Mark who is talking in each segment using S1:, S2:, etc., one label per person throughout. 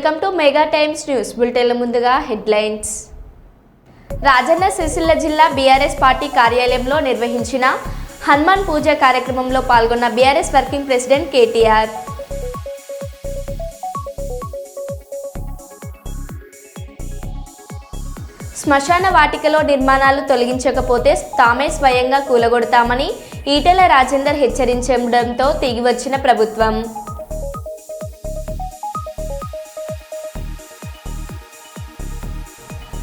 S1: Welcome to Mega Times news బులెటిన్ల ముందుగా headlines. Rajanna Sircilla జిల్లా బీఆర్ఎస్ పార్టీ కార్యాలయంలో నిర్వహించిన హనుమాన్ పూజ కార్యక్రమంలో పాల్గొన్న బీఆర్ఎస్ వర్కింగ్ ప్రెసిడెంట్ కేటీఆర్. శ్మశాన వాటికలో నిర్మాణాలు తొలగించకపోతే తామే స్వయంగా కూలగొడతామని ఈటెల రాజేందర్ హెచ్చరించడంతో తిరిగివచ్చిన ప్రభుత్వం.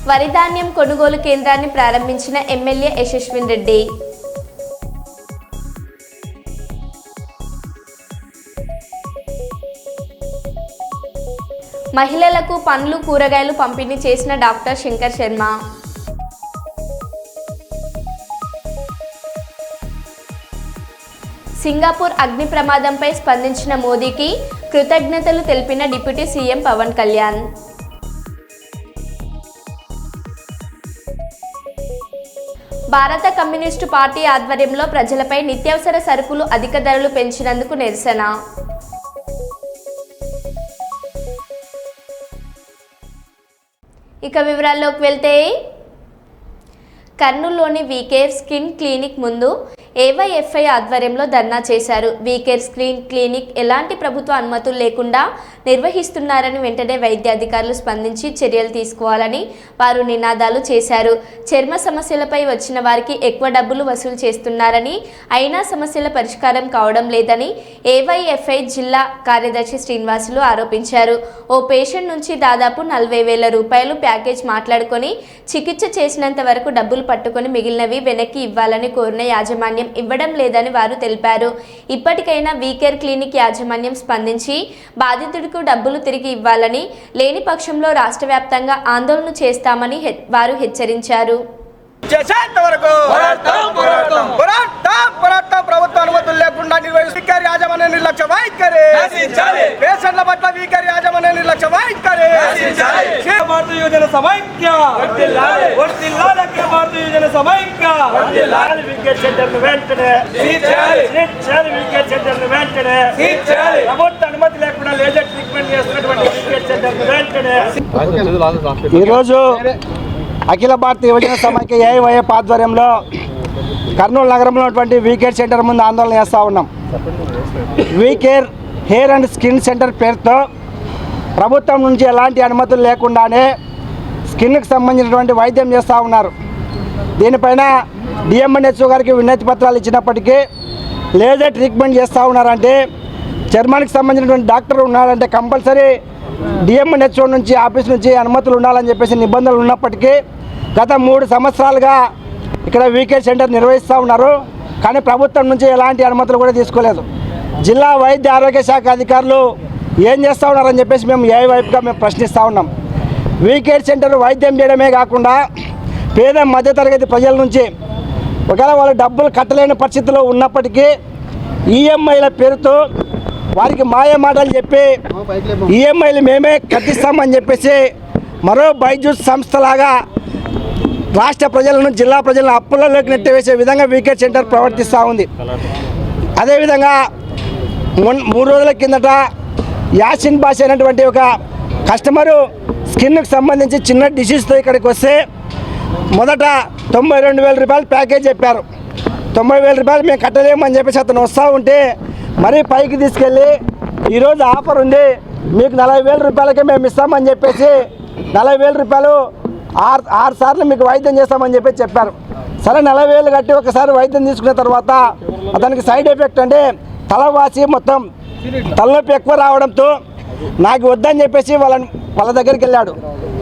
S1: వరి ధాన్యం కొనుగోలు కేంద్రాన్ని ప్రారంభించిన ఎమ్మెల్యే యశస్విన్ రెడ్డి. మహిళలకు పండ్లు కూరగాయలు పంపిణీ చేసిన డాక్టర్ శంకర్ శర్మ. సింగపూర్ అగ్ని ప్రమాదంపై స్పందించిన మోదీకి కృతజ్ఞతలు తెలిపిన డిప్యూటీ సీఎం పవన్ కళ్యాణ్. భారత కమ్యూనిస్టు పార్టీ ఆధ్వర్యంలో ప్రజలపై నిత్యావసర సరుకులు అధిక ధరలు పెంచినందుకు నిరసన. ఇక వివరాల్లోకి వెళ్తే, కర్నూలులోని వీకేర్ స్కిన్ క్లినిక్ ముందు ఏవైఎఫ్ఐ ఆధ్వర్యంలో ధర్నా చేశారు. వీకేర్ స్కిన్ క్లినిక్ ఎలాంటి ప్రభుత్వ అనుమతులు లేకుండా నిర్వహిస్తున్నారని వెంటనే వైద్య అధికారులు స్పందించి చర్యలు తీసుకోవాలని వారు నినాదాలు చేశారు. చర్మ సమస్యలపై వచ్చిన వారికి ఎక్కువ డబ్బులు వసూలు చేస్తున్నారని, అయినా సమస్యల పరిష్కారం కావడం లేదని ఏవైఎఫ్ఐ జిల్లా కార్యదర్శి శ్రీనివాసులు ఆరోపించారు. ఓ పేషెంట్ నుంచి దాదాపు 40,000 రూపాయలు ప్యాకేజ్ మాట్లాడుకొని చికిత్స చేసినంత వరకు డబ్బులు పట్టుకొని మిగిలినవి వెనక్కి ఇవ్వాలని కోరిన యాజమాన్యం ఇవ్వడం లేదని వారు తెలిపారు. ఇప్పటికైనా వీకేర్ క్లినిక్ యాజమాన్యం స్పందించి బాధితుడికి డబ్బులు తిరిగి ఇవ్వాలని, లేని పక్షంలో రాష్ట్ర వ్యాప్తంగా ఆందోళన చేస్తామని వారు హెచ్చరించారు.
S2: ప్రభుత్వ అనుమతులు లేకుండా వీకేర్ యాజమాన్య నిర్లక్ష్య వైఖరి, పేషెంట్ల పట్ల వీకేర్ యాజమాన్య నిర్లక్ష్య వైఖరి. భారతీయ యువజన సమైక్య భారతీయ యువజన సమైక్య వీకేర్ సెంటర్ వెంటనే వీకేర్ సెంటర్ వెంటనే ప్రభుత్వ అనుమతి లేకుండా లేజర్ ట్రీట్మెంట్ చేస్తున్నటువంటి వీకేర్ సెంటర్ వెంటనే. ఈరోజు అఖిల భారతీయ యువజన సమైక్య ఏఐవైఎఫ్ ఆధ్వర్యంలో కర్నూలు నగరంలో ఉన్నటువంటి వీకేర్ సెంటర్ ముందు ఆందోళన చేస్తూ ఉన్నాం. WeCare hair and skin centre పేరుతో ప్రభుత్వం నుంచి ఎలాంటి అనుమతులు లేకుండానే స్కిన్కి సంబంధించినటువంటి వైద్యం చేస్తూ ఉన్నారు. దీనిపైన డిఎంఎన్హెచ్ఓ గారికి వినతి పత్రాలు ఇచ్చినప్పటికీ లేజర్ ట్రీట్మెంట్ చేస్తూ ఉన్నారంటే, చర్మానికి సంబంధించినటువంటి డాక్టర్ ఉన్నారంటే కంపల్సరీ డిఎంఎన్హెచ్ఓ నుంచి ఆఫీస్ నుంచి అనుమతులు ఉండాలని చెప్పేసి నిబంధనలు ఉన్నప్పటికీ గత 3 సంవత్సరాలుగా ఇక్కడ వీకేర్ సెంటర్ నిర్వహిస్తూ ఉన్నారు. కానీ ప్రభుత్వం నుంచి ఎలాంటి అనుమతులు కూడా తీసుకోలేదు. జిల్లా వైద్య ఆరోగ్య శాఖ అధికారులు ఏం చేస్తూ ఉన్నారని చెప్పేసి మేము ఏఐవైఎఫ్గా మేము ప్రశ్నిస్తూ ఉన్నాం. వీకేర్ సెంటర్ వైద్యం చేయడమే కాకుండా పేద మధ్యతరగతి ప్రజల నుంచి ఒకవేళ వాళ్ళు డబ్బులు కట్టలేని పరిస్థితిలో ఉన్నప్పటికీ ఈఎంఐల పేరుతో వారికి మాయ మాటలు చెప్పి ఈఎంఐలు మేమే కట్టిస్తామని చెప్పేసి మరో బైజూస్ సంస్థలాగా రాష్ట్ర ప్రజలను జిల్లా ప్రజలను అప్పులలోకి నెట్టివేసే విధంగా వీకేర్ సెంటర్ ప్రవర్తిస్తూ ఉంది. అదేవిధంగా 3 రోజుల కిందట యాసిన్ బాష్ అనేటువంటి ఒక కస్టమరు స్కిన్కి సంబంధించి చిన్న డిసీజ్తో ఇక్కడికి వస్తే మొదట 92,000 రూపాయలు ప్యాకేజ్ చెప్పారు. 90,000 రూపాయలు మేము కట్టలేమని చెప్పేసి అతను వస్తూ ఉంటే మరీ పైకి తీసుకెళ్ళి ఈరోజు ఆఫర్ ఉంది, మీకు 40,000 రూపాయలకే మేము ఇస్తామని చెప్పేసి 40,000 రూపాయలు 6 సార్లు మీకు వైద్యం చేస్తామని చెప్పి చెప్పారు. సరే 40,000 కట్టి ఒకసారి వైద్యం తీసుకున్న తర్వాత అతనికి సైడ్ ఎఫెక్ట్ అంటే తలవాసి మొత్తం తలనొప్పి ఎక్కువ రావడంతో నాకు వద్దని చెప్పేసి వాళ్ళ దగ్గరికి వెళ్ళాడు.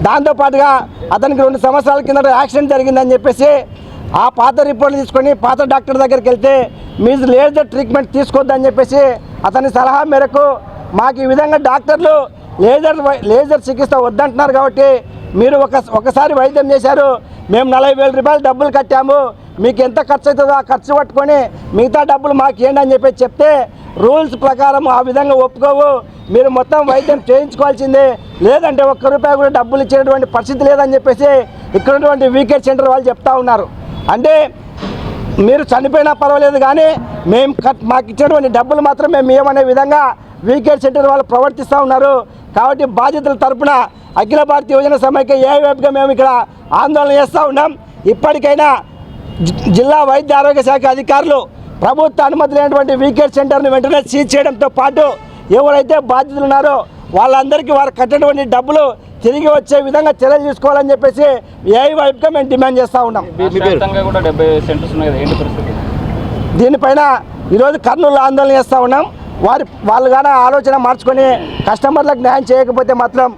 S2: దాంతోపాటుగా అతనికి 2 సంవత్సరాల కింద యాక్సిడెంట్ జరిగిందని చెప్పేసి ఆ పాత రిపోర్ట్లు తీసుకొని పాత డాక్టర్ దగ్గరికి వెళ్తే మీరు లేజర్ ట్రీట్మెంట్ తీసుకోవద్దని చెప్పేసి అతని సలహా మేరకు మాకు ఈ విధంగా డాక్టర్లు లేజర్ చికిత్స వద్దంటున్నారు కాబట్టి మీరు ఒకసారి వైద్యం చేశారు, మేము 40,000 రూపాయలు డబ్బులు కట్టాము, మీకు ఎంత ఖర్చు అవుతుందో ఆ ఖర్చు పట్టుకొని మిగతా డబ్బులు మాకు ఏంటి అని చెప్పి చెప్తే రూల్స్ ప్రకారం ఆ విధంగా ఒప్పుకోవు, మీరు మొత్తం వైద్యం చేయించుకోవాల్సిందే, లేదంటే ₹1 కూడా డబ్బులు ఇచ్చేటువంటి పరిస్థితి లేదని చెప్పేసి ఇక్కడ ఉన్నటువంటి వీకేర్ సెంటర్ వాళ్ళు చెప్తా ఉన్నారు. అంటే మీరు చనిపోయినా పర్వాలేదు కానీ మాకు ఇచ్చినటువంటి డబ్బులు మాత్రం మేము ఇవ్వమనే విధంగా వీకేర్ సెంటర్ వాళ్ళు ప్రవర్తిస్తూ ఉన్నారు.
S3: కాబట్టి బాధ్యతల తరపున అఖిల భారతీయ యువజన సమైక్య ఏఐవైపుగా మేము ఇక్కడ ఆందోళన చేస్తూ ఉన్నాం. ఇప్పటికైనా జిల్లా వైద్య ఆరోగ్య శాఖ అధికారులు ప్రభుత్వ అనుమతి లేనటువంటి వీకేర్ సెంటర్ను వెంటనే సీజ్ చేయడంతో పాటు ఎవరైతే బాధ్యతలు ఉన్నారో వాళ్ళందరికీ వారు కట్టినటువంటి డబ్బులు తిరిగి వచ్చే విధంగా చర్యలు తీసుకోవాలని చెప్పేసి ఏఐవైపుగా మేము డిమాండ్ చేస్తూ ఉన్నాం. దీనిపైన ఈరోజు కర్నూలు ఆందోళన చేస్తూ ఉన్నాం. వాళ్ళు కానీ ఆలోచన మార్చుకొని కస్టమర్లకు న్యాయం చేయకపోతే మాత్రం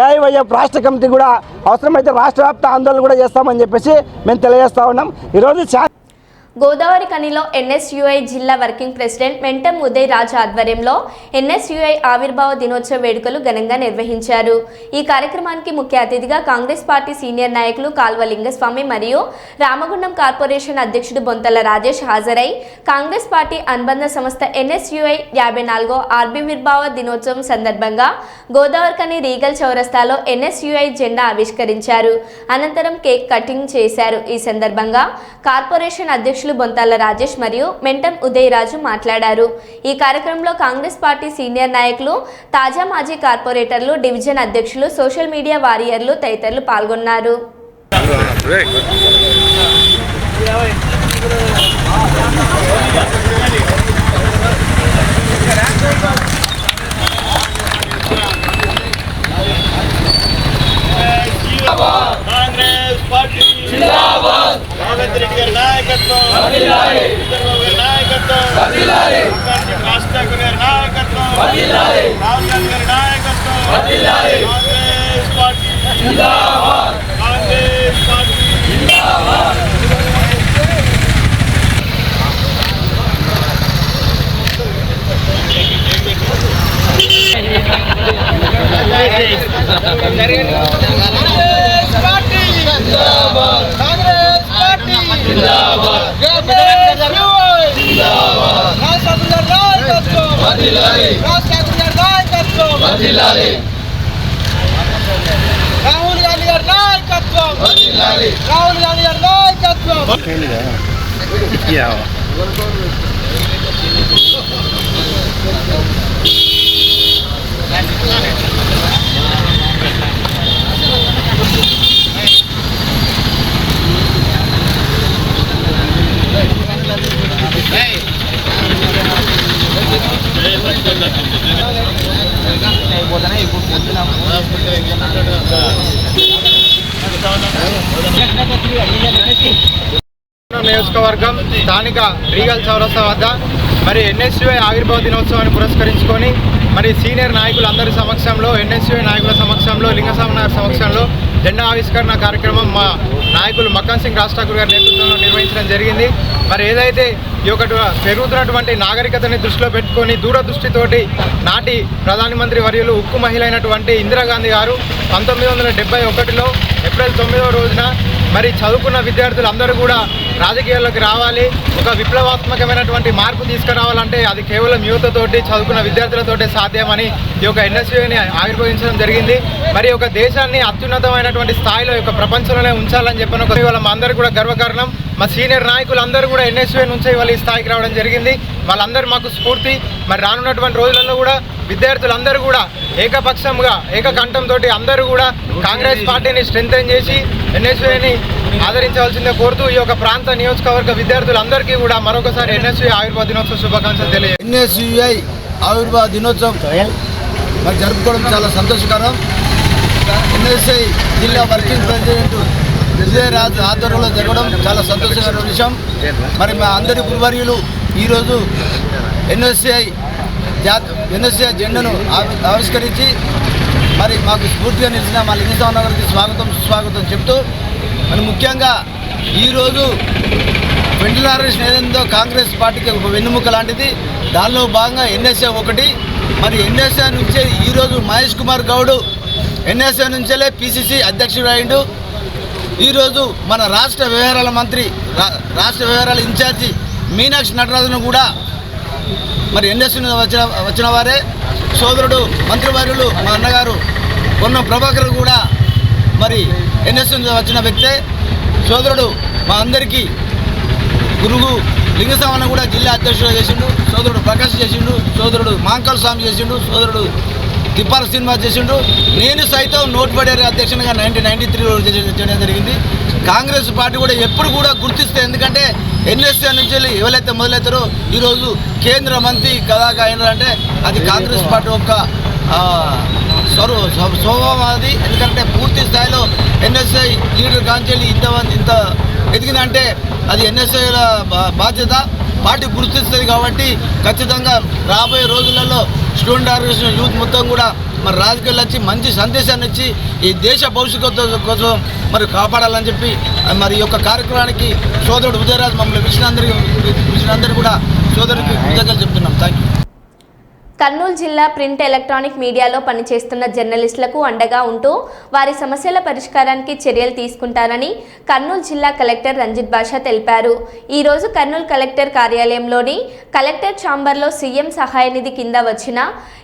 S3: ఏఐవైఎఫ్ రాష్ట్ర కమిటీ కూడా అవసరమైతే రాష్ట్ర వ్యాప్త ఆందోళన కూడా చేస్తామని చెప్పేసి మేము తెలియజేస్తూ ఉన్నాం. ఈరోజు
S1: గోదావరి కనిలో ఎన్ఎస్యుఐ జిల్లా వర్కింగ్ ప్రెసిడెంట్ మెంటం ఉదయ్ రాజ్ ఆధ్వర్యంలో ఎన్ఎస్యుఐ ఆవిర్భావ దినోత్సవ వేడుకలు ఘనంగా నిర్వహించారు. ఈ కార్యక్రమానికి ముఖ్య అతిథిగా కాంగ్రెస్ పార్టీ సీనియర్ నాయకులు కాల్వ లింగస్వామి మరియు రామగుండం కార్పొరేషన్ అధ్యక్షుడు బొంతల రాజేష్ హాజరై కాంగ్రెస్ పార్టీ అనుబంధ సంస్థ ఎన్ఎస్యుఐ 54వ ఆవిర్భావ దినోత్సవం సందర్భంగా గోదావరి కని రీగల్ చౌరస్తాలో ఎన్ఎస్యుఐ జెండా ఆవిష్కరించారు. అనంతరం కేక్ కటింగ్ చేశారు. ఈ సందర్భంగా కార్పొరేషన్ అధ్యక్షులు బొంతాల రాజేష్ మరియు మెంటం ఉదయ్ రాజు మాట్లాడారు. ఈ కార్యక్రమంలో కాంగ్రెస్ పార్టీ సీనియర్ నాయకులు, తాజా మాజీ కార్పొరేటర్లు, డివిజన్ అధ్యక్షులు, సోషల్ మీడియా వారియర్లు తదితరులు పాల్గొన్నారు.
S2: కాంగ్రెస్ పార్టీ జిందాబాద్. రాఘవేంద్ర రెడ్డి గారి నాయకత్వం వర్ధిల్లాలి. చంద్రబాబు గారి నాయకత్వం వర్ధిల్లాలి. రాష్ట్ర గారి నాయకత్వం వర్ధిల్లాలి. రాహుల్ గాంధీ గారి నాయకత్వం వర్ధిల్లాలి. కాంగ్రెస్ పార్టీ జిందాబాద్. కాంగ్రెస్ పార్టీ జిందాబాద్.
S4: రాహుల్ గాంధీ గారి నాయకత్వం రాహుల్ గాంధీ గారి నాయకత్వం
S5: నియోజకవర్గం స్థానిక రీగల్ చౌరస్తా వద్ద మరి ఎన్ఎస్యుఐ ఆవిర్భావ దినోత్సవాన్ని పురస్కరించుకొని మరి సీనియర్ నాయకులు అందరి సమక్షంలో, ఎన్ఎస్యుఐ నాయకుల సమక్షంలో, లింగస్వామి గారి సమక్షంలో జెండా ఆవిష్కరణ కార్యక్రమం మా నాయకులు మక్కన్ సింగ్ రాజ్ ఠాకూర్ గారి నేతృత్వంలో నిర్వహించడం జరిగింది. మరి ఏదైతే ఈ యొక్క పెరుగుతున్నటువంటి నాగరికతని దృష్టిలో పెట్టుకొని దూరదృష్టితోటి నాటి ప్రధానమంత్రి వర్యులు ఉక్కు మహిళ అయినటువంటి ఇందిరాగాంధీ గారు 1971లో ఏప్రిల్ 9వ రోజున మరి చదువుకున్న విద్యార్థులందరూ కూడా రాజకీయాల్లోకి రావాలి, ఒక విప్లవాత్మకమైనటువంటి మార్పు తీసుకురావాలంటే అది కేవలం యువతతోటి, చదువుకున్న విద్యార్థులతోటి సాధ్యమని ఈ యొక్క ఎన్ఎస్యుని ఆవిర్భవించడం జరిగింది. మరి ఒక దేశాన్ని అత్యున్నతమైనటువంటి స్థాయిలో యొక్క ప్రపంచంలోనే ఉంచాలని చెప్పిన వాళ్ళ మా అందరూ కూడా గర్వకారణం. మా సీనియర్ నాయకులు అందరూ కూడా ఎన్ఎస్యుఐ నుంచి వాళ్ళ ఈ స్థాయికి రావడం జరిగింది. వాళ్ళందరూ మాకు స్ఫూర్తి. మరి రానున్నటువంటి రోజులలో కూడా విద్యార్థులందరూ కూడా ఏకపక్షంగా, ఏకకంఠంతో అందరూ కూడా కాంగ్రెస్ పార్టీని స్ట్రెంథెన్ చేసి ఎన్ఎస్యుఐని ఆదరించవలసిందే కోరుతూ ఈ యొక్క ప్రాంత నియోజకవర్గ విద్యార్థులందరికీ కూడా మరొకసారి ఎన్ఎస్యుఐ ఆవిర్భావ దినోత్సవ శుభాకాంక్షలు తెలియజేస్తాను.
S4: ఎన్ఎస్యుఐ ఆవిర్భావ దినోత్సవం మరి జరుపుకోవడం చాలా సంతోషకరం. ఎన్ఎస్యుఐ జిల్లా వర్కింగ్ ప్రెసిడెంట్ విజయ్ రాజ్ ఆధ్వర్యంలో జరగడం చాలా సంతోషకరమైన విషయం. మరి మా అందరి గురువర్యులు ఈరోజు ఎన్ఎస్యుఐ ఎన్ఎస్యుఐ జెండాను ఆవిష్కరించి మరి మాకు స్ఫూర్తిగా నిలిచిన మా లింగస్వామి గారికి స్వాగతం సుస్వాగతం చెప్తూ, మరి ముఖ్యంగా ఈరోజు వెంటలారేషన్ ఏదైందో కాంగ్రెస్ పార్టీకి ఒక వెన్నుముక్క లాంటిది. దానిలో భాగంగా ఎన్ఎస్ఏ ఒకటి. మరి ఎన్ఎస్ఏ నుంచే ఈరోజు మహేష్ కుమార్ గౌడ్ ఎన్ఎస్ఏ నుంచే పిసిసి అధ్యక్షుడు అయిండు. ఈరోజు మన రాష్ట్ర వ్యవహారాల మంత్రి, రాష్ట్ర వ్యవహారాల ఇన్ఛార్జి మీనాక్షి నటరాజును కూడా మరి ఎన్ఎస్ఏ వచ్చిన వారే. సోదరుడు మంత్రివర్యులు మా అన్నగారు పొన్నం ప్రభాకర్ కూడా మరి ఎన్ఎస్ఏ వచ్చిన వ్యక్తే. సోదరుడు మా అందరికీ గురువు లింగస్వామి కూడా జిల్లా అధ్యక్షుడు చేసిండు, సోదరుడు ప్రకాష్ చేసిండు, సోదరుడు మాంకల్ స్వామి చేసిండు, సోదరుడు తిప్పాల శ్రీనివాస్ చేసిండు. నేను సైతం నోట్బడి అధ్యక్షునిగా 1993లో చేయడం జరిగింది. కాంగ్రెస్ పార్టీ కూడా ఎప్పుడు కూడా గుర్తిస్తే, ఎందుకంటే ఎన్ఎస్సీ నుంచి ఎవరైతే మొదలవుతారో ఈరోజు కేంద్ర మంత్రి కదాగా అయినారంటే అది కాంగ్రెస్ పార్టీ యొక్క స్వభావం అది. ఎందుకంటే పూర్తి స్థాయిలో ఎన్ఎస్ఐ లీడర్ కాంచెల్లి ఇంత ఎదిగిందంటే అది ఎన్ఎస్ఐల బాధ్యత, పార్టీ గుర్తిస్తుంది. కాబట్టి ఖచ్చితంగా రాబోయే రోజులలో స్టూడెంట్ ఆర్గనైజేషన్ యూత్ మొత్తం కూడా మరి రాజకీయాలు వచ్చి మంచి సందేశాన్ని ఇచ్చి ఈ దేశ భవిష్యత్తు కోసం మరి కాపాడాలని చెప్పి మరి ఈ యొక్క కార్యక్రమానికి సోదరుడు ఉదయరాజ్ మమ్మల్ని పిలిచినందరికీ కూడా సోదరుడికి కృతజ్ఞతలు చెప్తున్నాం. Thank you.
S1: కర్నూలు జిల్లా ప్రింట్ ఎలక్ట్రానిక్ మీడియాలో పనిచేస్తున్న జర్నలిస్టులకు అండగా ఉంటూ వారి సమస్యల పరిష్కారానికి చర్యలు తీసుకుంటారని కర్నూలు జిల్లా కలెక్టర్ రంజిత్ బాషా తెలిపారు. ఈరోజు కర్నూలు కలెక్టర్ కార్యాలయంలోని కలెక్టర్ ఛాంబర్లో సీఎం సహాయ నిధి కింద వచ్చిన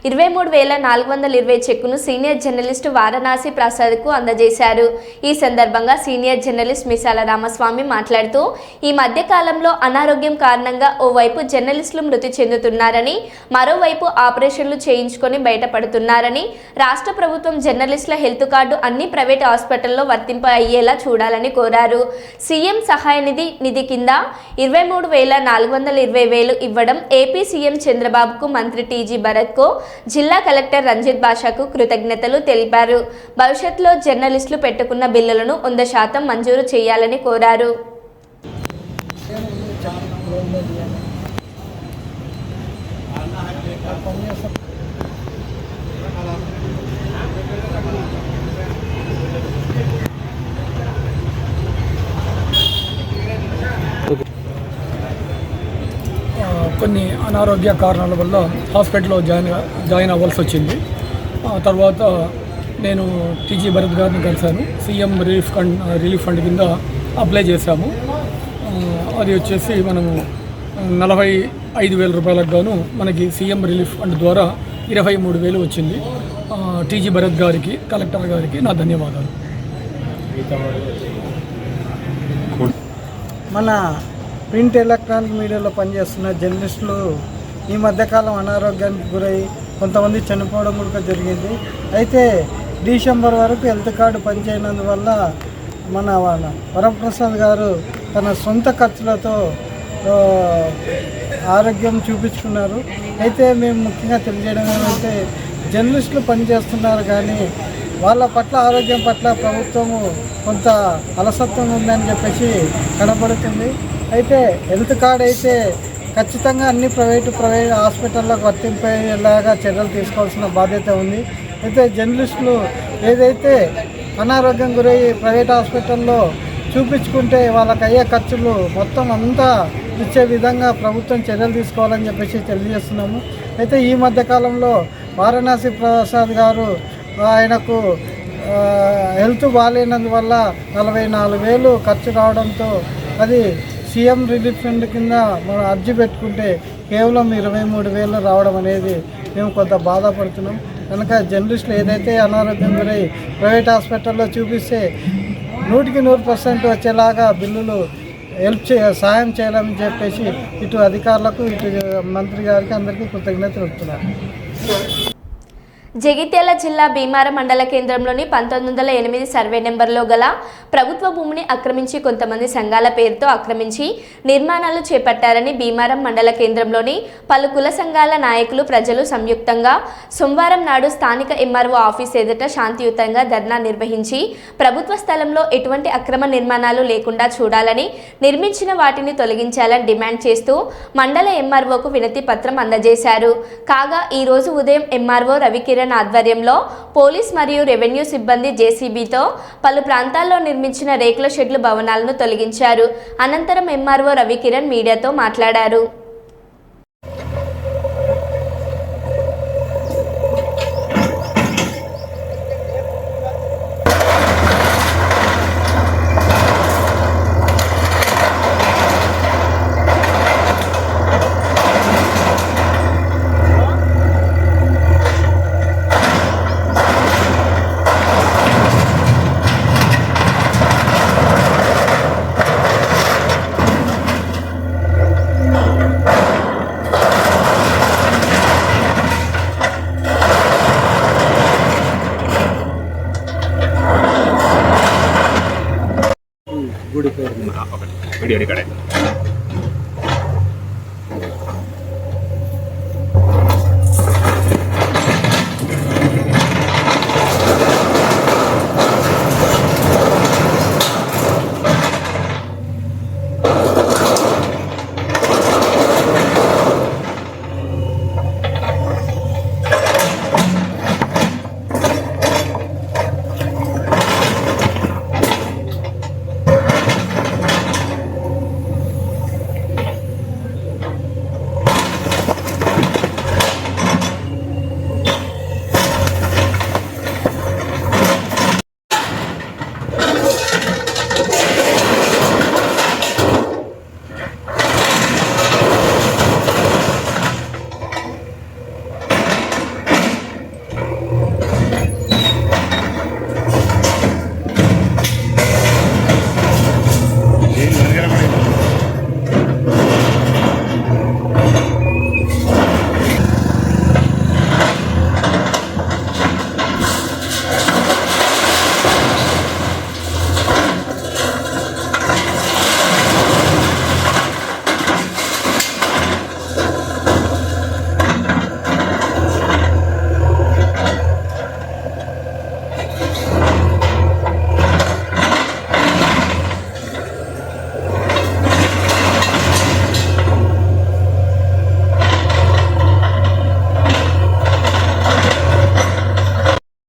S1: 23,420 చెక్కును సీనియర్ జర్నలిస్టు వారణాసి ప్రసాద్కు అందజేశారు. ఈ సందర్భంగా సీనియర్ జర్నలిస్ట్ మిసాల రామస్వామి మాట్లాడుతూ, ఈ మధ్య కాలంలో అనారోగ్యం కారణంగా ఓవైపు జర్నలిస్టులు మృతి చెందుతున్నారని, మరోవైపు ఆపరేషన్లు చేయించుకొని బయటపడుతున్నారని, రాష్ట్ర ప్రభుత్వం జర్నలిస్టుల హెల్త్ కార్డు అన్ని ప్రైవేట్ హాస్పిటల్లో వర్తింప అయ్యేలా చూడాలని కోరారు. సీఎం సహాయ నిధి కింద 23,420 ఇవ్వడం ఏపీ సీఎం చంద్రబాబుకు, మంత్రి టీజీ భరత్కు, జిల్లా కలెక్టర్ రంజిత్ బాషాకు కృతజ్ఞతలు తెలిపారు. భవిష్యత్తులో జర్నలిస్టులు పెట్టుకున్న బిల్లులను 100% మంజూరు చేయాలని కోరారు.
S6: కొన్ని అనారోగ్య కారణాల వల్ల హాస్పిటల్లో జాయిన్ అవ్వాల్సి వచ్చింది. తర్వాత నేను టీజీ భరత్ గారిని కలిశాను. సీఎం రిలీఫ్ ఫండ్ కింద అప్లై చేశాము. అది వచ్చేసి మనము 45,000 రూపాయలకు గాను మనకి సీఎం రిలీఫ్ ఫండ్ ద్వారా 23,000 వచ్చింది. టీజీ భరత్ గారికి, కలెక్టర్ గారికి నా ధన్యవాదాలు.
S7: మన ప్రింట్ ఎలక్ట్రానిక్ మీడియాలో పనిచేస్తున్న జర్నలిస్టులు ఈ మధ్యకాలం అనారోగ్యానికి గురై కొంతమంది చనిపోవడం కూడా జరిగింది. అయితే డిసెంబర్ వరకు హెల్త్ కార్డు పనిచేయనందువల్ల మన వరప్రసాద్ గారు తన సొంత ఖర్చులతో ఆరోగ్యం చూపించుకున్నారు. అయితే మేము ముఖ్యంగా తెలియజేయడం ఏమంటే, జర్నలిస్టులు పనిచేస్తున్నారు కానీ వాళ్ళ పట్ల ఆరోగ్యం పట్ల ప్రభుత్వము కొంత అలసత్వం ఉందని చెప్పేసి కనబడుతుంది. అయితే హెల్త్ కార్డ్ అయితే ఖచ్చితంగా అన్ని ప్రైవేట్ హాస్పిటల్లకు వర్తింపేలాగా చర్యలు తీసుకోవాల్సిన బాధ్యత ఉంది. అయితే జర్నలిస్టులు ఏదైతే అనారోగ్యం గురయ్యి ప్రైవేట్ హాస్పిటల్లో చూపించుకుంటే వాళ్ళకి అయ్యే ఖర్చులు మొత్తం అంతా ఇచ్చే విధంగా ప్రభుత్వం చర్యలు తీసుకోవాలని చెప్పేసి తెలియజేస్తున్నాము. అయితే ఈ మధ్యకాలంలో వారణాసి ప్రసాద్ గారు ఆయనకు హెల్త్ బాగాలేనందువల్ల 44,000 ఖర్చు రావడంతో అది సీఎం రిలీఫ్ ఫండ్ కింద మనం అర్జీ పెట్టుకుంటే కేవలం 23,000 రావడం అనేది మేము కొంత బాధపడుతున్నాం. కనుక జర్నలిస్టులు ఏదైతే అనారోగ్యం గురై ప్రైవేట్ హాస్పిటల్లో చూపిస్తే 100% వచ్చేలాగా బిల్లులు సాయం చేయాలని చెప్పేసి ఇటు అధికారులకు, ఇటు మంత్రి గారికి అందరికీ కృతజ్ఞతలు చెప్తున్నారు.
S1: జగిత్యాల జిల్లా భీమారం మండల కేంద్రంలోని 1908 సర్వే నెంబర్లో గల ప్రభుత్వ భూమిని ఆక్రమించి కొంతమంది సంఘాల పేరుతో ఆక్రమించి నిర్మాణాలు చేపట్టారని భీమారం మండల కేంద్రంలోని పలు కుల సంఘాల నాయకులు, ప్రజలు సంయుక్తంగా సోమవారం నాడు స్థానిక ఎంఆర్ఓ ఆఫీస్ ఎదుట శాంతియుతంగా ధర్నా నిర్వహించి ప్రభుత్వ స్థలంలో ఎటువంటి అక్రమ నిర్మాణాలు లేకుండా చూడాలని, నిర్మించిన వాటిని తొలగించాలని డిమాండ్ చేస్తూ మండల ఎంఆర్ఓకు వినతి పత్రం అందజేశారు. కాగా ఈ రోజు ఉదయం ఎంఆర్ఓ రవికిరణ్ ఆధ్వర్యంలో పోలీస్ మరియు రెవెన్యూ సిబ్బంది జేసీబీతో పలు ప్రాంతాల్లో నిర్మించిన రేకుల షెడ్లు భవనాలను తొలగించారు. అనంతరం ఎంఆర్ఓ రవికిరణ్ మీడియాతో మాట్లాడారు.
S5: గుడి పేరు
S2: వీడియో రికార్డ్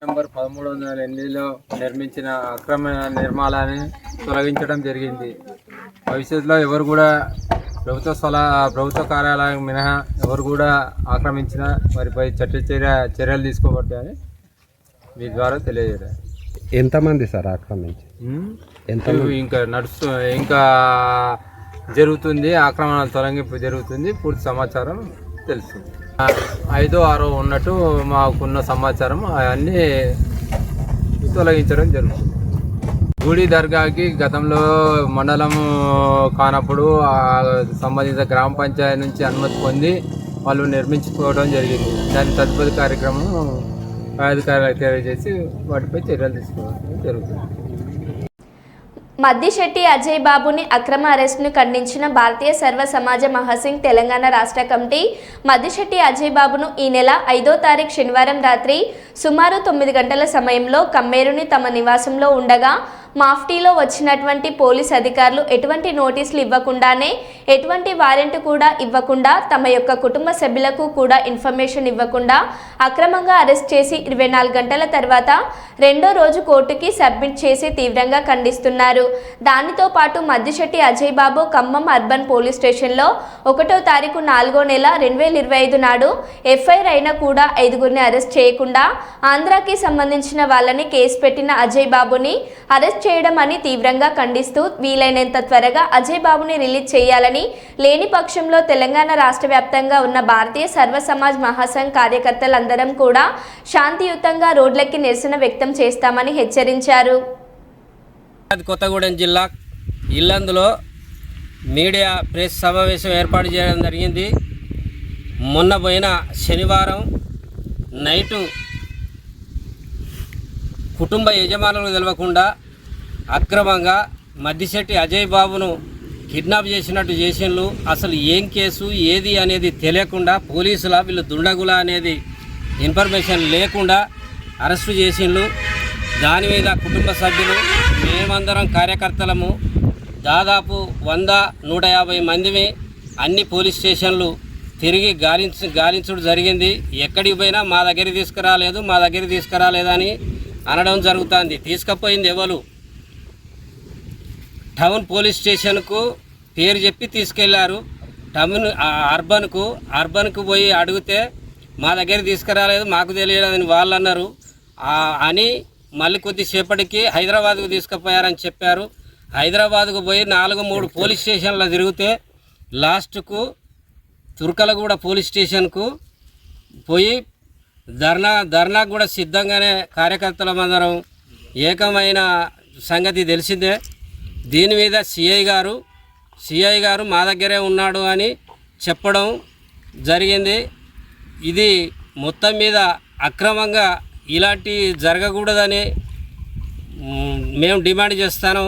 S5: నవంబర్ 1308లో నిర్మించిన అక్రమ నిర్మాణాన్ని తొలగించడం జరిగింది. భవిష్యత్తులో ఎవరు కూడా ప్రభుత్వ కార్యాలయం మినహా ఎవరు కూడా ఆక్రమించిన వారిపై చర్యలు తీసుకోబడ్డాయని మీ ద్వారా తెలియజేయాలి.
S8: ఎంతమంది సార్ ఆక్రమించి
S5: ఇంకా జరుగుతుంది, ఆక్రమణ తొలగింపు జరుగుతుంది. పూర్తి సమాచారం తెలుస్తుంది. 5, 6 ఉన్నట్టు మాకున్న సమాచారం అవన్నీ తొలగించడం జరుగుతుంది. గుడి దర్గాకి గతంలో మండలం కానప్పుడు సంబంధిత గ్రామ పంచాయతీ నుంచి అనుమతి పొంది వాళ్ళు నిర్మించుకోవడం జరిగింది. దాని తదుపరి కార్యక్రమం అధికారులకు తెలియజేసి వాటిపై చర్యలు తీసుకోవడం జరుగుతుంది.
S1: మద్దిశెట్టి అజయ్ బాబుని అక్రమ అరెస్టును ఖండించిన భారతీయ సర్వ సమాజ మహాసింగ్ తెలంగాణ రాష్ట్ర కమిటీ మద్దిశెట్టి అజయ్ బాబును ఈ నెల 5వ తారీఖు శనివారం రాత్రి సుమారు 9 గంటల సమయంలో కమ్మేరుని తమ నివాసంలో ఉండగా మాఫ్టీలో వచ్చినటువంటి పోలీస్ అధికారులు ఎటువంటి నోటీసులు ఇవ్వకుండానే ఎటువంటి వారెంట్ కూడా ఇవ్వకుండా తమ యొక్క కుటుంబ సభ్యులకు కూడా ఇన్ఫర్మేషన్ ఇవ్వకుండా అక్రమంగా అరెస్ట్ చేసి 24 గంటల తర్వాత రెండో రోజు కోర్టుకి సబ్మిట్ చేసి తీవ్రంగా ఖండిస్తున్నారు. దానితో పాటు మద్దిశెట్టి అజయ్ బాబు ఖమ్మం అర్బన్ పోలీస్ స్టేషన్లో 1వ తారీఖు 4వ నెల 2025 నాడు ఎఫ్ఐఆర్ అయినా కూడా 5గురిని అరెస్ట్ చేయకుండా ఆంధ్రాకి సంబంధించిన వాళ్ళని కేసు పెట్టిన అజయ్ బాబుని అరెస్ట్ చేయడం అని తీవ్రంగా ఖండిస్తూ వీలైనంత త్వరగా అజయ్ బాబుని రిలీజ్ చేయాలని, లేని పక్షంలో తెలంగాణ రాష్ట్ర వ్యాప్తంగా ఉన్న భారతీయ సర్వ సమాజ్ మహాసంఘ్ కార్యకర్తలందరం కూడా శాంతియుతంగా రోడ్లెక్కి నిరసన వ్యక్తం చేస్తామని హెచ్చరించారు.
S9: కొత్తగూడెం జిల్లా ఇల్లందులో మీడియా ప్రెస్ సమావేశం ఏర్పాటు చేయడం జరిగింది. మొన్న పోయిన శనివారం నైటు కుటుంబ యజమానులకు తెలవకుండా అక్రమంగా మద్దిశెట్టి అజయ్ బాబును కిడ్నాప్ చేసినట్టు చేసిండ్రు. అసలు ఏం కేసు ఏది అనేది తెలియకుండా పోలీసుల వీళ్ళు దుండగుల అనేది ఇన్ఫర్మేషన్ లేకుండా అరెస్టు చేసిండ్రు. దాని మీద కుటుంబ సభ్యులు మేమందరం కార్యకర్తలము దాదాపు 100-150 మందిని అన్ని పోలీస్ స్టేషన్లు తిరిగి గాలించడం జరిగింది. ఎక్కడికి పోయినా మా దగ్గరికి తీసుకురాలేదని అనడం జరుగుతుంది. తీసుకుపోయింది ఎవరు? టౌన్ పోలీస్ స్టేషన్కు పేరు చెప్పి తీసుకెళ్లారు. టౌన్ అర్బన్కు పోయి అడిగితే మా దగ్గర తీసుకురాలేదు, మాకు తెలియలేదని వాళ్ళు అన్నారు. అని మళ్ళీ కొద్దిసేపటికి హైదరాబాద్కు తీసుకుపోయారని చెప్పారు. హైదరాబాద్కు పోయి 4-3 పోలీస్ స్టేషన్లో తిరిగితే లాస్ట్కు తుర్కలగూడ పోలీస్ స్టేషన్కు పోయి ధర్నా కూడా సిద్ధంగానే కార్యకర్తలమందరం ఏకమైన సంగతి తెలిసిందే. దీని మీద సిఐ గారు మా దగ్గరే ఉన్నాడు అని చెప్పడం జరిగింది. ఇది మొత్తం మీద అక్రమంగా ఇలాంటి జరగకూడదని మేము డిమాండ్ చేస్తాను.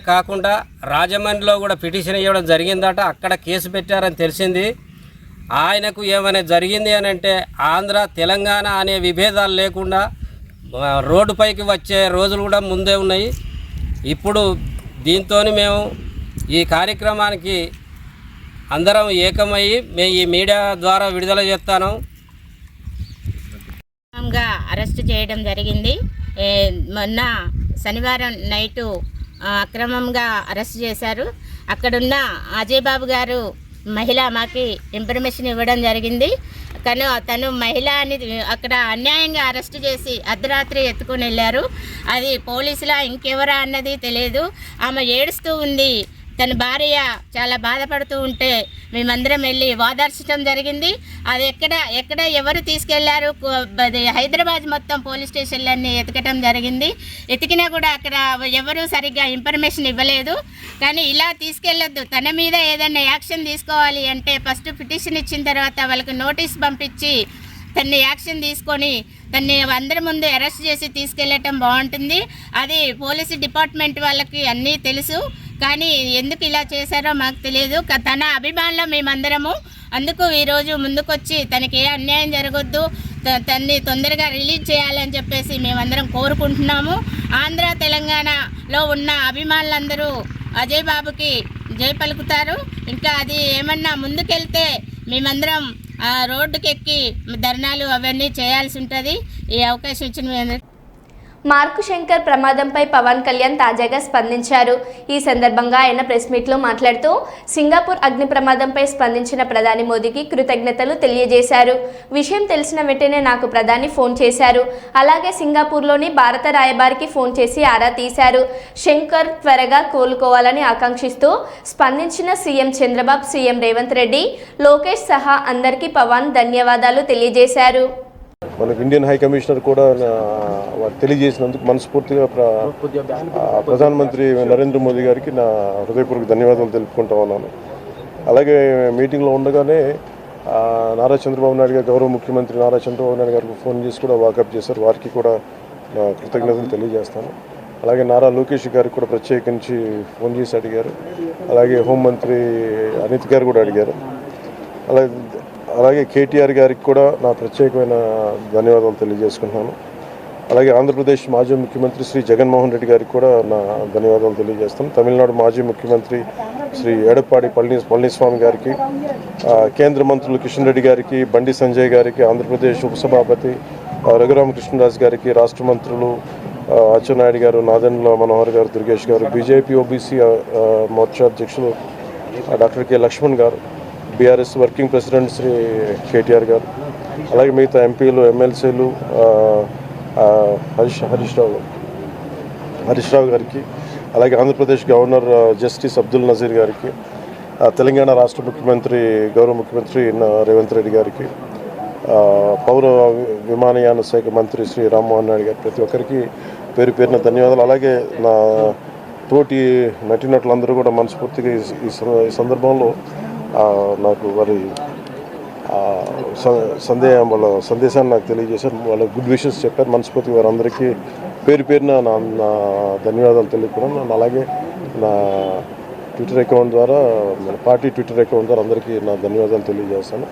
S9: కాకుండా రాజమండ్రిలో కూడా పిటిషన్ ఇవ్వడం జరిగిందట. అక్కడ కేసు పెట్టారని తెలిసింది. ఆయనకు ఏమైనా జరిగింది అని అంటే ఆంధ్ర తెలంగాణ అనే విభేదాలు లేకుండా రోడ్డుపైకి వచ్చే రోజులు కూడా ముందే ఉన్నాయి. ఇప్పుడు దీంతో మేము ఈ కార్యక్రమానికి అందరం ఏకమయ్యి మేము ఈ మీడియా ద్వారా విడుదల చేస్తాను.
S10: అరెస్ట్ చేయడం జరిగింది. మొన్న శనివారం నైటు అక్రమంగా అరెస్ట్ చేశారు. అక్కడున్న అజయ్ బాబు గారు మహిళ మాకి ఇన్ఫర్మేషన్ ఇవ్వడం జరిగింది. తను మహిళ అని అక్కడ అన్యాయంగా అరెస్ట్ చేసి అర్ధరాత్రి ఎత్తుకొని వెళ్ళారు. అది పోలీసులా ఇంకెవరా అన్నది తెలియదు. ఆమె ఏడుస్తూ ఉంది. తన భార్య చాలా బాధపడుతూ ఉంటే మేమందరం వెళ్ళి ఓదార్చడం జరిగింది. అది ఎక్కడ ఎవరు తీసుకెళ్లారు, హైదరాబాద్ మొత్తం పోలీస్ స్టేషన్లన్నీ ఎతకటం జరిగింది. ఎతికినా కూడా అక్కడ ఎవరు సరిగ్గా ఇన్ఫర్మేషన్ ఇవ్వలేదు. కానీ ఇలా తీసుకెళ్లొద్దు, తన మీద ఏదైనా యాక్షన్ తీసుకోవాలి అంటే ఫస్ట్ పిటిషన్ ఇచ్చిన తర్వాత వాళ్ళకి నోటీస్ పంపించి తన్ని యాక్షన్ తీసుకొని తన్ని అందరి ముందు అరెస్ట్ చేసి తీసుకెళ్ళటం బాగుంటుంది. అది పోలీసు డిపార్ట్మెంట్ వాళ్ళకి అన్నీ తెలుసు. కానీ ఎందుకు ఇలా చేశారో మాకు తెలియదు. తన అభిమానులు మేమందరము అందుకు ఈరోజు ముందుకొచ్చి తనకి ఏ అన్యాయం జరగొద్దు, తన్ని తొందరగా రిలీజ్ చేయాలని చెప్పేసి మేమందరం కోరుకుంటున్నాము. ఆంధ్ర తెలంగాణలో ఉన్న అభిమానులందరూ అజయ్ బాబుకి జై పలుకుతారు. ఇంకా అది ఏమన్నా ముందుకెళ్తే మేమందరం రోడ్డుకెక్కి ధర్నాలు అవన్నీ చేయాల్సి ఉంటుంది. ఈ అవకాశం ఇచ్చిన
S1: మార్కు శంకర్ ప్రమాదంపై పవన్ కళ్యాణ్ తాజాగా స్పందించారు. ఈ సందర్భంగా ఆయన ప్రెస్ మీట్లో మాట్లాడుతూ సింగపూర్ అగ్ని ప్రమాదంపై స్పందించిన ప్రధాని మోదీకి కృతజ్ఞతలు తెలియజేశారు. విషయం తెలిసిన వెంటనే నాకు ప్రధాని ఫోన్ చేశారు. అలాగే సింగపూర్లోని భారత రాయబారికి ఫోన్ చేసి ఆరా తీశారు. శంకర్ త్వరగా కోలుకోవాలని ఆకాంక్షిస్తూ స్పందించిన సీఎం చంద్రబాబు, సీఎం రేవంత్ రెడ్డి, లోకేష్ సహా అందరికీ పవన్ ధన్యవాదాలు తెలియజేశారు.
S11: మనకు ఇండియన్ హై కమిషనర్ కూడా తెలియజేసినందుకు మనస్ఫూర్తిగా ప్రధానమంత్రి నరేంద్ర మోదీ గారికి నా హృదయపూర్వక ధన్యవాదాలు తెలుపుకుంటా ఉన్నాను. అలాగే మీటింగ్లో ఉండగానే నారా చంద్రబాబు నాయుడు గారు, గౌరవ ముఖ్యమంత్రి నారా చంద్రబాబు నాయుడు గారికి ఫోన్ చేసి కూడా వాకప్ చేశారు. వారికి కూడా నా కృతజ్ఞతలు తెలియజేస్తాను. అలాగే నారా లోకేష్ గారికి కూడా ప్రత్యేకించి ఫోన్ చేసి అడిగారు. అలాగే హోంమంత్రి అనిత్ గారు కూడా అడిగారు. అలాగే కేటీఆర్ గారికి కూడా నా ప్రత్యేకమైన ధన్యవాదాలు తెలియజేసుకుంటున్నాను. అలాగే ఆంధ్రప్రదేశ్ మాజీ ముఖ్యమంత్రి శ్రీ జగన్మోహన్ రెడ్డి గారికి కూడా నా ధన్యవాదాలు తెలియజేస్తాను. తమిళనాడు మాజీ ముఖ్యమంత్రి శ్రీ ఎడప్పాడి పళనిస్వామి గారికి, కేంద్ర మంత్రులు కిషన్ రెడ్డి గారికి, బండి సంజయ్ గారికి, ఆంధ్రప్రదేశ్ ఉపసభాపతి రఘురామకృష్ణరాజు గారికి, రాష్ట్ర మంత్రులు అచ్చెన్నాయుడు గారు, నాదెండ్ల మనోహర్ గారు, దుర్గేష్ గారు, బీజేపీ ఓబీసీ మోర్చా అధ్యక్షులు డాక్టర్ కె లక్ష్మణ్ గారు, BRS working president Shri KTR గారు, అలాగే మిగతా ఎంపీలు, ఎమ్మెల్సీలు హరీష్ రావు గారికి, అలాగే ఆంధ్రప్రదేశ్ గవర్నర్ జస్టిస్ అబ్దుల్ నజీర్ గారికి, తెలంగాణ రాష్ట్ర ముఖ్యమంత్రి గౌరవ ముఖ్యమంత్రి రేవంత్ రెడ్డి గారికి, పౌర విమానయాన శాఖ మంత్రి శ్రీ రామ్మోహన్ నాయుడు గారు, ప్రతి ఒక్కరికి పేరు పేరున ధన్యవాదాలు. అలాగే నా తోటి నటీనటులందరూ కూడా మనస్ఫూర్తిగా ఈ సందర్భంలో నాకు వారి వాళ్ళ సందేశాన్ని నాకు తెలియజేశారు. వాళ్ళ గుడ్ విషెస్ చెప్పారు. మనస్ఫూర్తిగా వారందరికీ పేరు పేరున నా ధన్యవాదాలు తెలియకున్నాను. అలాగే నా ట్విట్టర్ అకౌంట్ ద్వారా, మన పార్టీ ట్విట్టర్ అకౌంట్ ద్వారా అందరికీ నా ధన్యవాదాలు తెలియజేస్తాను.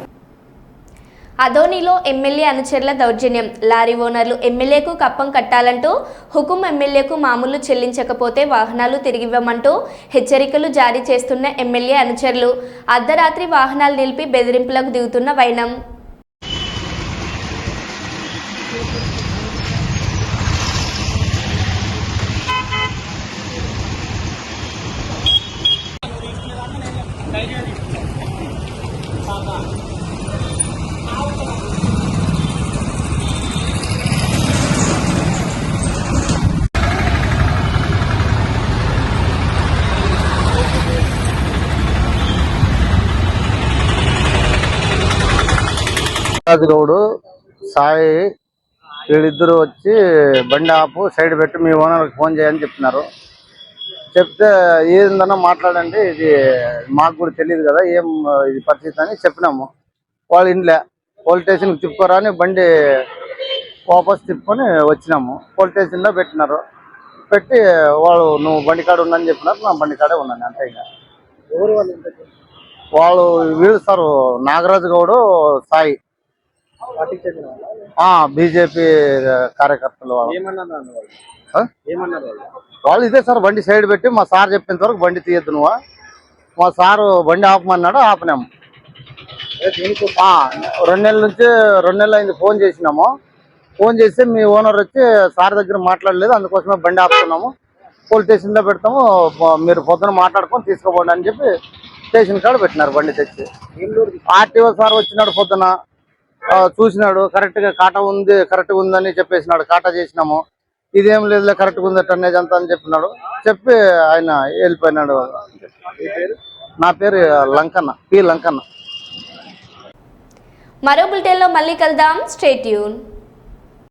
S1: అదోనిలో ఎమ్మెల్యే అనుచరుల దౌర్జన్యం. లారీ ఓనర్లు ఎమ్మెల్యేకు కప్పం కట్టాలంటూ హుకుం ఎమ్మెల్యేకు మామూలు చెల్లించకపోతే వాహనాలు తిరిగివ్వమంటూ హెచ్చరికలు జారీ చేస్తున్న ఎమ్మెల్యే అనుచరులు. అర్ధరాత్రి వాహనాలు నిలిపి బెదిరింపులకు దిగుతున్న వైనం.
S12: గౌడు సాయి వీళ్ళిద్దరూ వచ్చి బండి ఆపు, సైడ్ పెట్టి మీ ఓనర్కి ఫోన్ చేయని చెప్తున్నారు. చెప్తే ఏందన్నా మాట్లాడండి, ఇది మాకు కూడా తెలియదు కదా ఏం ఇది పరిస్థితి అని చెప్పినాము. వాళ్ళు ఇంట్లో పోలీస్ స్టేషన్కి తిప్పుకోరా అని బండి వాపస్ తిప్పుకొని వచ్చినాము. పోలీస్ స్టేషన్లో పెట్టినారు. పెట్టి వాళ్ళు నువ్వు బండి కాడ ఉండని చెప్పినారు, నా బండి కాడే ఉన్నాను అంతే. ఇంకా
S3: ఎవరు వాళ్ళు?
S12: వాళ్ళు వీళ్ళు సార్ నాగరాజు గౌడు, సాయి,
S3: పార్టీకి చెందిన వాళ్ళు?
S12: బీజేపీ కార్యకర్తలు వాళ్ళు.
S3: ఏమన్నారు వాళ్ళు?
S12: వాళ్ళు ఇదే సార్ బండి సైడ్ పెట్టి మా సార్ చెప్పేంత వరకు బండి తీయద్దు నువ్వు, మా సారు బండి ఆపమన్నాడు, ఆపనాము. 2 నెలల నుంచి 2 నెలలు అయింది ఫోన్ చేసినాము. ఫోన్ చేస్తే మీ ఓనర్ వచ్చి సార్ దగ్గర మాట్లాడలేదు, అందుకోసమే బండి ఆపుతున్నాము, పోలీస్ స్టేషన్లో పెడతాము, మీరు పొద్దున మాట్లాడుకొని తీసుకోపోండి అని చెప్పి స్టేషన్ కాడ పెట్టినారు బండి తెచ్చి. ఆర్టీఓ సార్ వచ్చినాడు పొద్దున, చూసినాడు, కరెక్ట్గా కాటా ఉంది, కరెక్ట్గా ఉందని చెప్పేసినాడు. కాటా చేసినాము, ఇదేం లేదు కరెక్ట్గా ఉంది టన్నేజ్ అంతా అని చెప్పినాడు. చెప్పి ఆయన వెళ్ళిపోయినాడు. నా పేరు లంకన్న, పి లంకన్న.
S1: మరో బులెటిన్లో మళ్ళీ కలుద్దాం. Stay tune.